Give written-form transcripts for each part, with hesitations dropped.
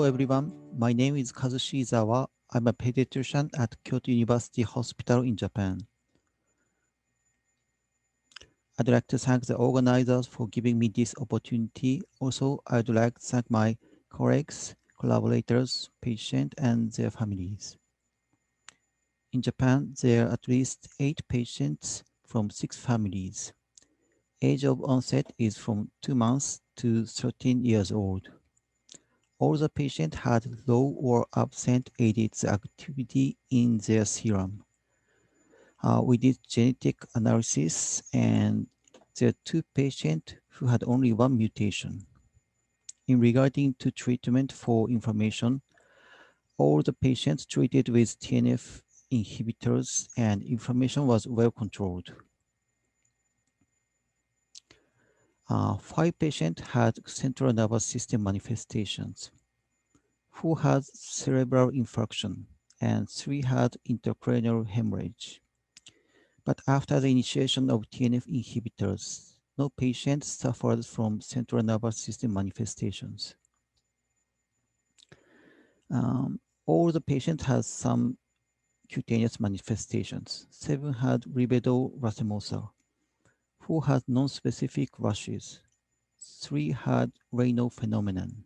everyone. My name is Kazushi Izawa. I'm a pediatrician at Kyoto University Hospital in Japan. I'd like to thank the organizers for giving me this opportunity. Also, I'd like to thank my colleagues, collaborators, patients, and their families. In Japan, there are at least 8 patients from 6 families. Age of onset is from 2 months to 13 years old. All the patients had low or absent ADH activity in their serum. We did genetic analysis, and there are 2 patients who had only one mutation. In regarding to treatment for inflammation, all the patients treated with TNF inhibitors and inflammation was well controlled. 5 patients had central nervous system manifestations. 4 had cerebral infarction, and 3 had intracranial hemorrhage. But after the initiation of TNF inhibitors, no patient suffered from central nervous system manifestations. All the patients had some cutaneous manifestations. 7 had livedo racemosa. 4 had non-specific rashes. 3 had Raynaud phenomenon.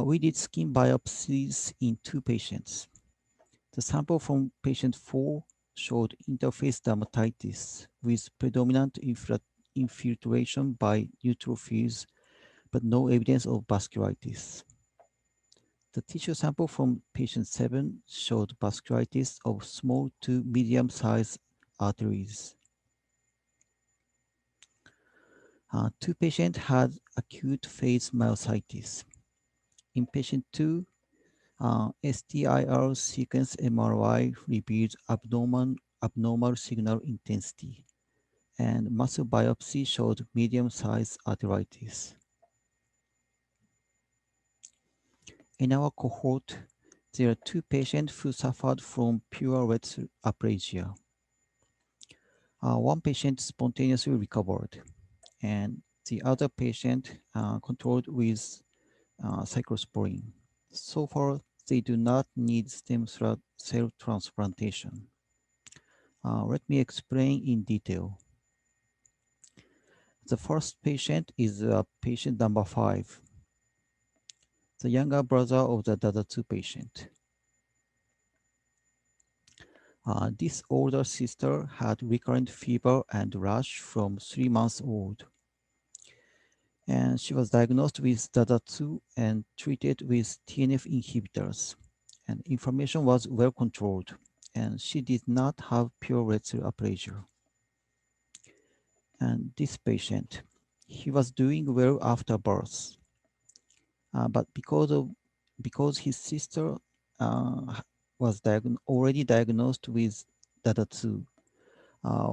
We did skin biopsies in 2 patients. The sample from patient 4 showed interface dermatitis with predominant infiltration by neutrophils, but no evidence of vasculitis. The tissue sample from patient 7 showed vasculitis of small to medium-sized arteries. 2 patients had acute phase myositis. In patient 2, STIR sequence MRI revealed abnormal signal intensity, and muscle biopsy showed medium-sized arteritis. In our cohort, there are 2 patients who suffered from pure red cell aplasia. 1 patient spontaneously recovered, and the other patient controlled with cyclosporine. So far, they do not need stem cell transplantation. Let me explain in detail. The first patient is patient number 5, the younger brother of the other 2 patient. This older sister had recurrent fever and rash from 3 months old. And she was diagnosed with DADA2 and treated with TNF inhibitors. And inflammation was well controlled, and she did not have pure red cell aplasia. And this patient, he was doing well after birth, but because his sister was already diagnosed with DADA2,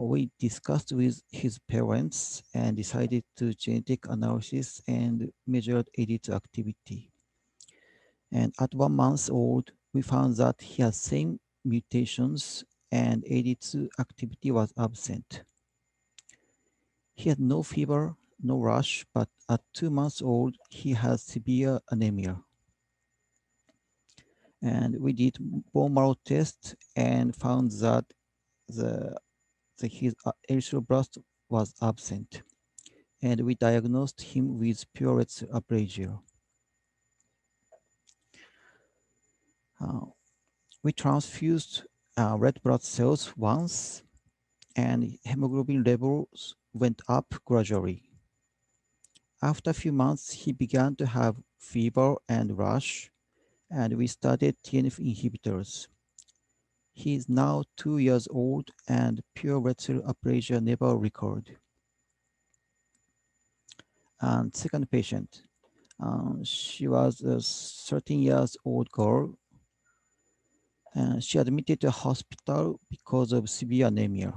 we discussed with his parents and decided to genetic analysis and measured ADH activity. And at 1 month old, we found that he had same mutations and ADH activity was absent. He had no fever, no rash, but at 2 months old, he had severe anemia. And we did bone marrow test and found that his erythroblast was absent, and we diagnosed him with pure red cell aplasia. We transfused red blood cells once, and hemoglobin levels went up gradually. After a few months, he began to have fever and rash, and we started TNF inhibitors. He is now 2 years old, and pure red cell aplasia never recurred. And second patient, she was a 13 years old girl. She admitted to hospital because of severe anemia.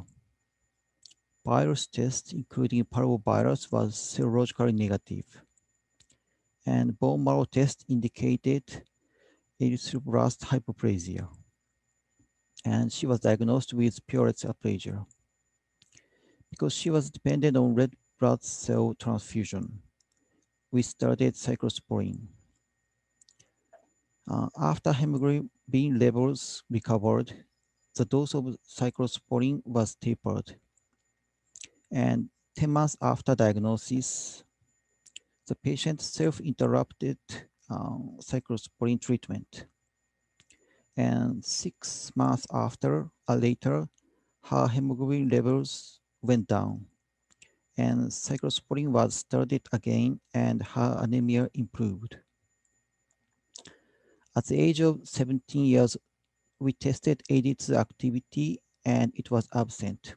Virus test, including parvovirus, was serologically negative. And bone marrow test indicated erythroblast hypoplasia. And she was diagnosed with pure red cell aplasia. Because she was dependent on red blood cell transfusion, we started cyclosporine. After hemoglobin levels recovered, the dose of cyclosporin was tapered. And 10 months after diagnosis, the patient self-interrupted cyclosporin treatment. And 6 months later, her hemoglobin levels went down, and cyclosporin was started again, and her anemia improved. At the age of 17 years, we tested AD2 activity, and it was absent.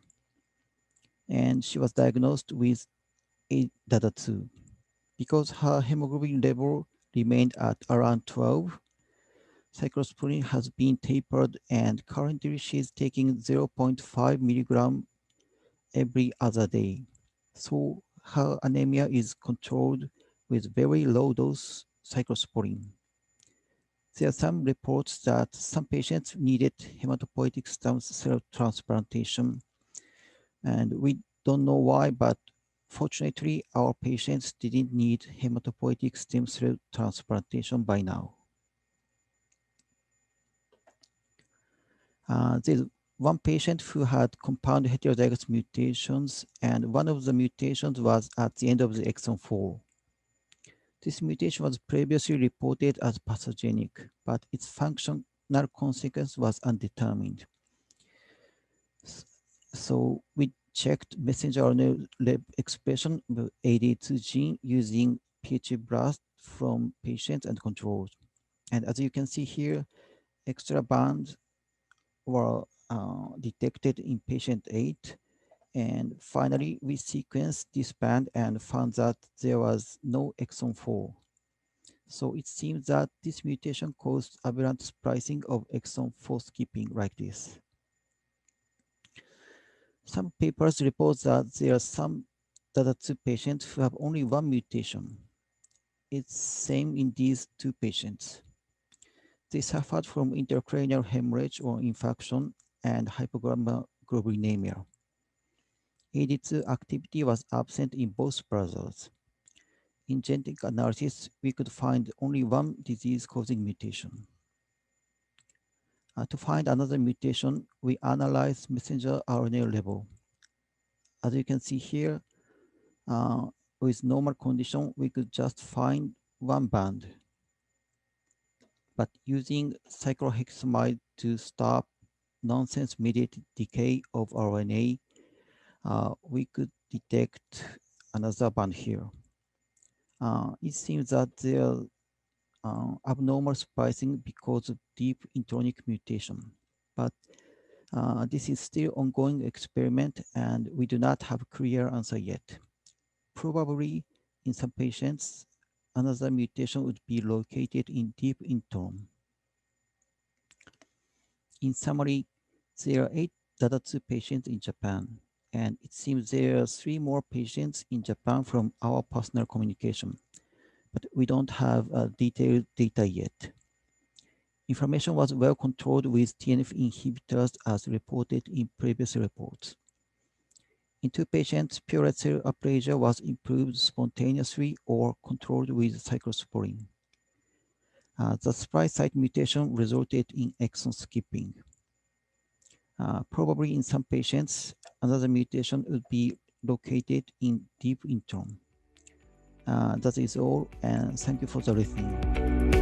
And she was diagnosed with ADADA2. Because her hemoglobin level remained at around 12, cyclosporin has been tapered, and currently she is taking 0.5 milligram every other day. So her anemia is controlled with very low dose cyclosporin. There are some reports that some patients needed hematopoietic stem cell transplantation, and we don't know why, but fortunately, our patients didn't need hematopoietic stem cell transplantation by now. There's one patient who had compound heterozygous mutations, and one of the mutations was at the end of the exon 4. This mutation was previously reported as pathogenic, but its functional consequence was undetermined. So we checked messenger RNA expression of AD2 gene using PH-BLAST from patients and controls. And as you can see here, extra bands were detected in patient 8. And finally, we sequenced this band and found that there was no exon 4. So it seems that this mutation caused aberrant splicing of exon 4 skipping like this. Some papers report that there are some DADA2 patients who have only one mutation. It's same in these two patients. They suffered from intracranial hemorrhage or infarction and hypoglobulinemia. AD2 activity was absent in both brothers. In genetic analysis, we could find only one disease-causing mutation. To find another mutation, we analyzed messenger RNA level. As you can see here, with normal condition, we could just find one band. But using cyclohexamide to stop nonsense-mediated decay of RNA, we could detect another band here. It seems that there are abnormal splicing because of deep intronic mutation. But this is still ongoing experiment, and we do not have a clear answer yet. Probably in some patients, another mutation would be located in deep intron. In summary, there are 8 DADA2 patients in Japan, and it seems there are 3 more patients in Japan from our personal communication, but we don't have detailed data yet. Information was well controlled with TNF inhibitors as reported in previous reports. In 2 patients, pure cell aplasia was improved spontaneously or controlled with cyclosporin. The splice site mutation resulted in exon skipping. Probably in some patients, another mutation would be located in deep intron. That is all, and thank you for the listening.